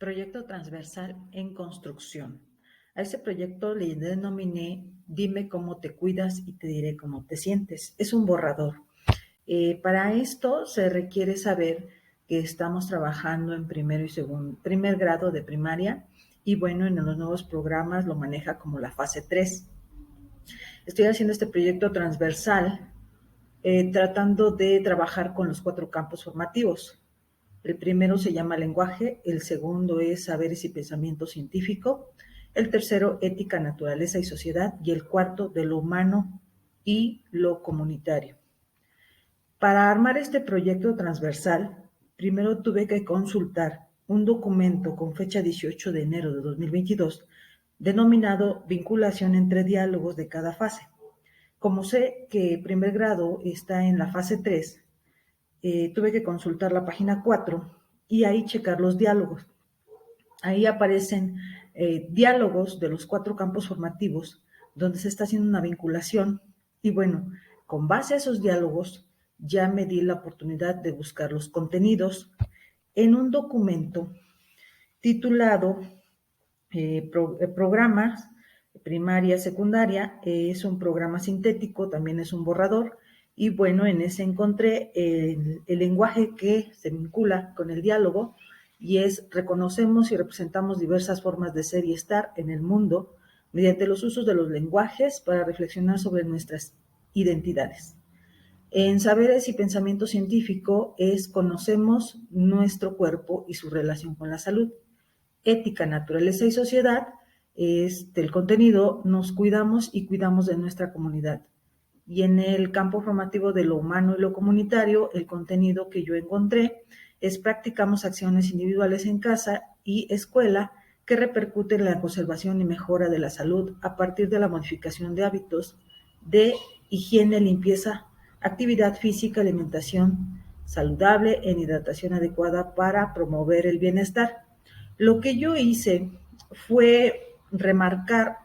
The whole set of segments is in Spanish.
Proyecto transversal en construcción. A ese proyecto le denominé Dime cómo te cuidas y te diré cómo te sientes. Es un borrador. Para esto se requiere saber que estamos trabajando en primer grado de primaria y bueno, en los nuevos programas lo maneja como la fase 3. Estoy haciendo este proyecto transversal tratando de trabajar con los 4 campos formativos. El primero se llama lenguaje, el segundo es saberes y pensamiento científico, el tercero ética, naturaleza y sociedad y el cuarto de lo humano y lo comunitario. Para armar este proyecto transversal, primero tuve que consultar un documento con fecha 18 de enero de 2022 denominado Vinculación entre diálogos de cada fase. Como sé que primer grado está en la fase 3, tuve que consultar la página 4 y ahí checar los diálogos. Ahí aparecen diálogos de los 4 campos formativos donde se está haciendo una vinculación y bueno, con base a esos diálogos ya me di la oportunidad de buscar los contenidos en un documento titulado Programas primaria, secundaria. Es un programa sintético, también es un borrador y bueno, en ese encontré el lenguaje que se vincula con el diálogo y es: reconocemos y representamos diversas formas de ser y estar en el mundo mediante los usos de los lenguajes para reflexionar sobre nuestras identidades. En saberes y pensamiento científico es: conocemos nuestro cuerpo y su relación con la salud. Ética, naturaleza y sociedad es del contenido: nos cuidamos y cuidamos de nuestra comunidad. Y en el campo formativo de lo humano y lo comunitario, el contenido que yo encontré es: practicamos acciones individuales en casa y escuela que repercuten en la conservación y mejora de la salud a partir de la modificación de hábitos de higiene, limpieza, actividad física, alimentación saludable en hidratación adecuada para promover el bienestar. Lo que yo hice fue remarcar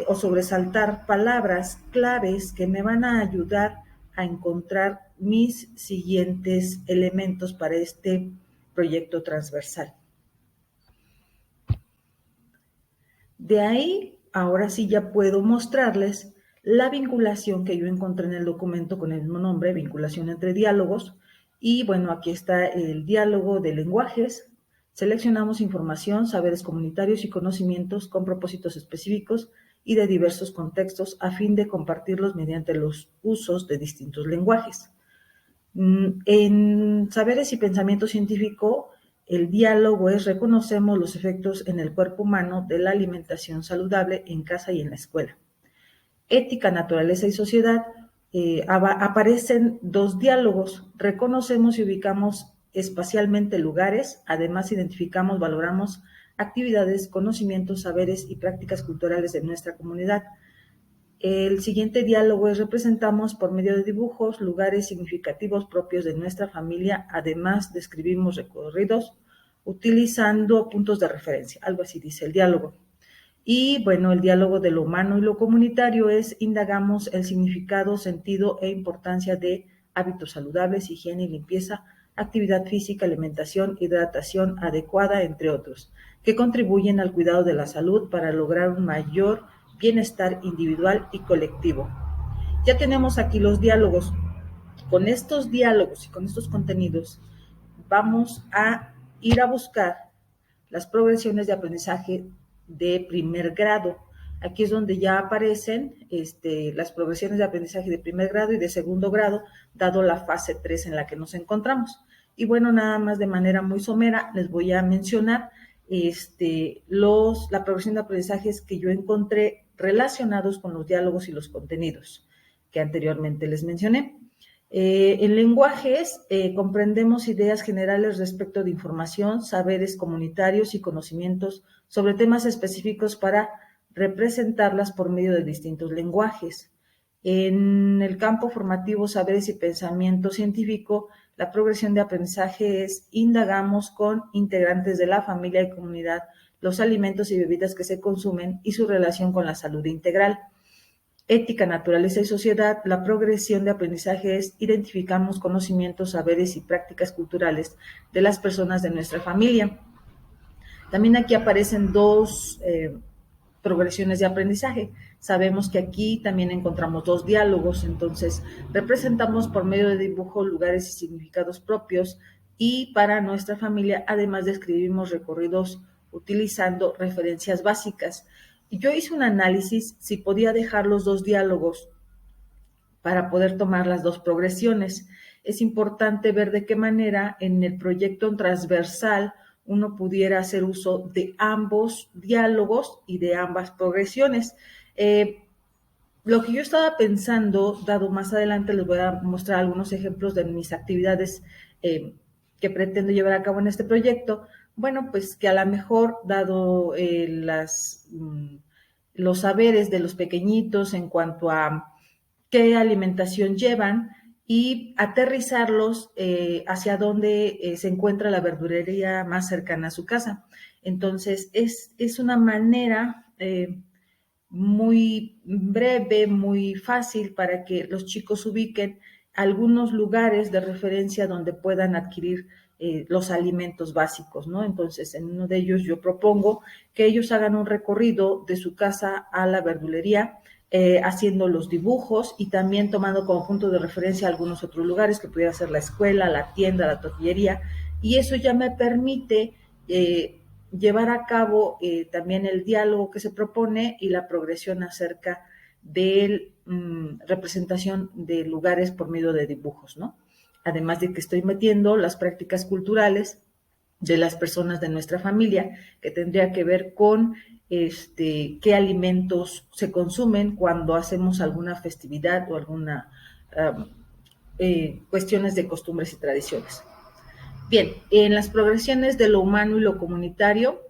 o sobresaltar palabras claves que me van a ayudar a encontrar mis siguientes elementos para este proyecto transversal. De ahí, ahora sí ya puedo mostrarles la vinculación que yo encontré en el documento con el mismo nombre, vinculación entre diálogos. Y bueno, aquí está el diálogo de lenguajes. Seleccionamos información, saberes comunitarios y conocimientos con propósitos específicos y de diversos contextos a fin de compartirlos mediante los usos de distintos lenguajes. En saberes y pensamiento científico, el diálogo es: reconocemos los efectos en el cuerpo humano de la alimentación saludable en casa y en la escuela. Ética, naturaleza y sociedad, aparecen 2 diálogos: reconocemos y ubicamos espacialmente lugares, además identificamos, valoramos actividades, conocimientos, saberes y prácticas culturales de nuestra comunidad. El siguiente diálogo es: representamos por medio de dibujos lugares significativos propios de nuestra familia, además describimos recorridos utilizando puntos de referencia, algo así dice el diálogo. Y bueno, el diálogo de lo humano y lo comunitario es: indagamos el significado, sentido e importancia de hábitos saludables, higiene y limpieza, actividad física, alimentación, hidratación adecuada, entre otros, que contribuyen al cuidado de la salud para lograr un mayor bienestar individual y colectivo. Ya tenemos aquí los diálogos. Con estos diálogos y con estos contenidos vamos a ir a buscar las progresiones de aprendizaje de primer grado. Aquí es donde ya aparecen las progresiones de aprendizaje de primer grado y de segundo grado, dado la fase 3 en la que nos encontramos. Y bueno, nada más de manera muy somera les voy a mencionar la progresión de aprendizajes que yo encontré relacionados con los diálogos y los contenidos que anteriormente les mencioné. En lenguajes comprendemos ideas generales respecto de información, saberes comunitarios y conocimientos sobre temas específicos para representarlas por medio de distintos lenguajes. En el campo formativo, saberes y pensamiento científico, la progresión de aprendizaje es: indagamos con integrantes de la familia y comunidad los alimentos y bebidas que se consumen y su relación con la salud integral. Ética, naturaleza y sociedad, la progresión de aprendizaje es: identificamos conocimientos, saberes y prácticas culturales de las personas de nuestra familia. También aquí aparecen dos progresiones de aprendizaje. Sabemos que aquí también encontramos dos diálogos, entonces representamos por medio de dibujo lugares y significados propios, y para nuestra familia además describimos recorridos utilizando referencias básicas. Y yo hice un análisis si podía dejar los dos diálogos para poder tomar las dos progresiones. Es importante ver de qué manera en el proyecto transversal uno pudiera hacer uso de ambos diálogos y de ambas progresiones. Lo que yo estaba pensando, dado más adelante les voy a mostrar algunos ejemplos de mis actividades que pretendo llevar a cabo en este proyecto. Bueno, pues que a lo mejor, dado los saberes de los pequeñitos en cuanto a qué alimentación llevan, y aterrizarlos hacia donde se encuentra la verdulería más cercana a su casa. Entonces, es una manera muy breve, muy fácil para que los chicos ubiquen algunos lugares de referencia donde puedan adquirir los alimentos básicos, ¿no? Entonces, en uno de ellos yo propongo que ellos hagan un recorrido de su casa a la verdulería, haciendo los dibujos y también tomando como punto de referencia algunos otros lugares que pudiera ser la escuela, la tienda, la tortillería, y eso ya me permite llevar a cabo también el diálogo que se propone y la progresión acerca de representación de lugares por medio de dibujos, ¿no? Además de que estoy metiendo las prácticas culturales de las personas de nuestra familia, que tendría que ver con qué alimentos se consumen cuando hacemos alguna festividad o alguna cuestiones de costumbres y tradiciones. Bien, en las progresiones de lo humano y lo comunitario,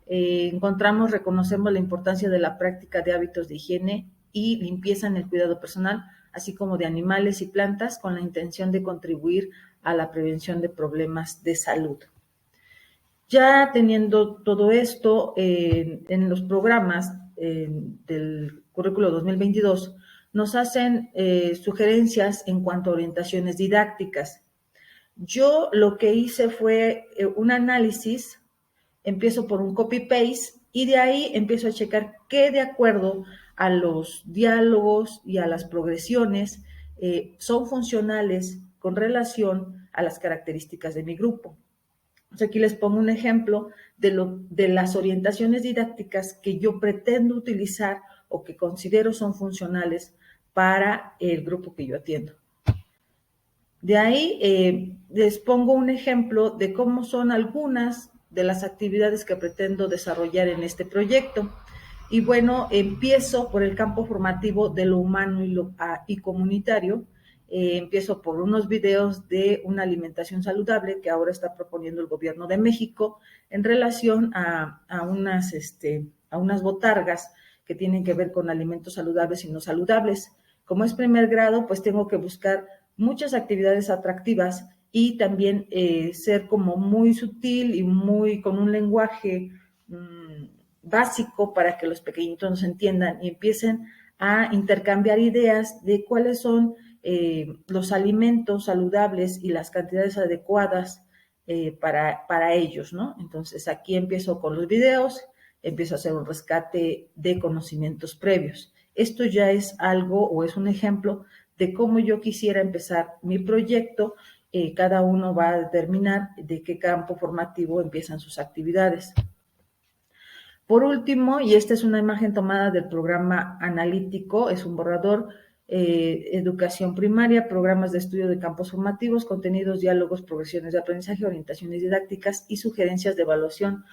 reconocemos la importancia de la práctica de hábitos de higiene y limpieza en el cuidado personal, así como de animales y plantas, con la intención de contribuir a la prevención de problemas de salud. Ya teniendo todo esto en los programas del currículo 2022, nos hacen sugerencias en cuanto a orientaciones didácticas. Yo lo que hice fue un análisis, empiezo por un copy-paste y de ahí empiezo a checar qué, de acuerdo a los diálogos y a las progresiones, son funcionales con relación a las características de mi grupo. Entonces aquí les pongo un ejemplo de las orientaciones didácticas que yo pretendo utilizar o que considero son funcionales para el grupo que yo atiendo. De ahí les pongo un ejemplo de cómo son algunas de las actividades que pretendo desarrollar en este proyecto. Y bueno, empiezo por el campo formativo de lo humano y comunitario. Empiezo por unos videos de una alimentación saludable que ahora está proponiendo el gobierno de México en relación a unas botargas que tienen que ver con alimentos saludables y no saludables. Como es primer grado, pues tengo que buscar muchas actividades atractivas y también ser como muy sutil y muy con un lenguaje básico para que los pequeñitos nos entiendan y empiecen a intercambiar ideas de cuáles son los alimentos saludables y las cantidades adecuadas para ellos, ¿no? Entonces aquí empiezo con los videos, empiezo a hacer un rescate de conocimientos previos. Esto ya es algo o es un ejemplo de cómo yo quisiera empezar mi proyecto. Cada uno va a determinar de qué campo formativo empiezan sus actividades. Por último, y esta es una imagen tomada del programa analítico, es un borrador, educación primaria, programas de estudio de campos formativos, contenidos, diálogos, progresiones de aprendizaje, orientaciones didácticas y sugerencias de evaluación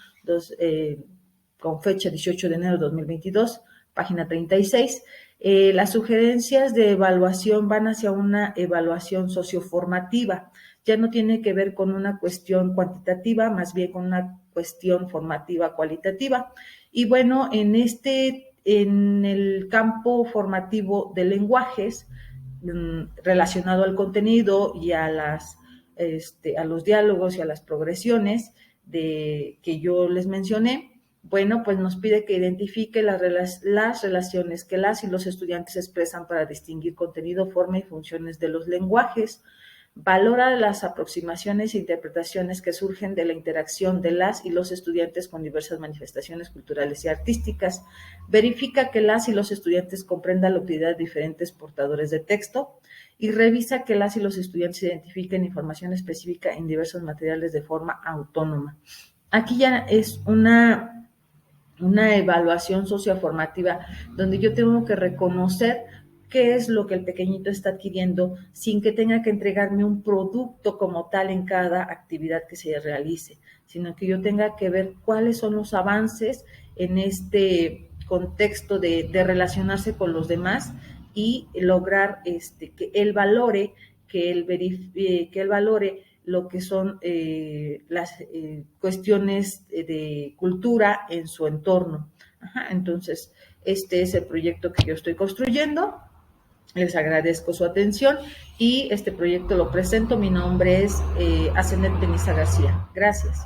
con fecha 18 de enero de 2022, página 36. Las sugerencias de evaluación van hacia una evaluación socioformativa. Ya no tiene que ver con una cuestión cuantitativa, más bien con una cuestión formativa cualitativa. Y bueno, en el campo formativo de lenguajes, relacionado al contenido y a los diálogos y a las progresiones que yo les mencioné, bueno, pues nos pide que identifique las relaciones que las y los estudiantes expresan para distinguir contenido, forma y funciones de los lenguajes. Valora las aproximaciones e interpretaciones que surgen de la interacción de las y los estudiantes con diversas manifestaciones culturales y artísticas. Verifica que las y los estudiantes comprendan la utilidad de diferentes portadores de texto y revisa que las y los estudiantes identifiquen información específica en diversos materiales de forma autónoma. Aquí ya es una evaluación socioformativa donde yo tengo que reconocer qué es lo que el pequeñito está adquiriendo sin que tenga que entregarme un producto como tal en cada actividad que se realice, sino que yo tenga que ver cuáles son los avances en este contexto de relacionarse con los demás y lograr que él valore, que él valore lo que son las cuestiones de cultura en su entorno. Ajá, entonces, este es el proyecto que yo estoy construyendo. Les agradezco su atención y este proyecto lo presento. Mi nombre es Asenet Penisa García. Gracias.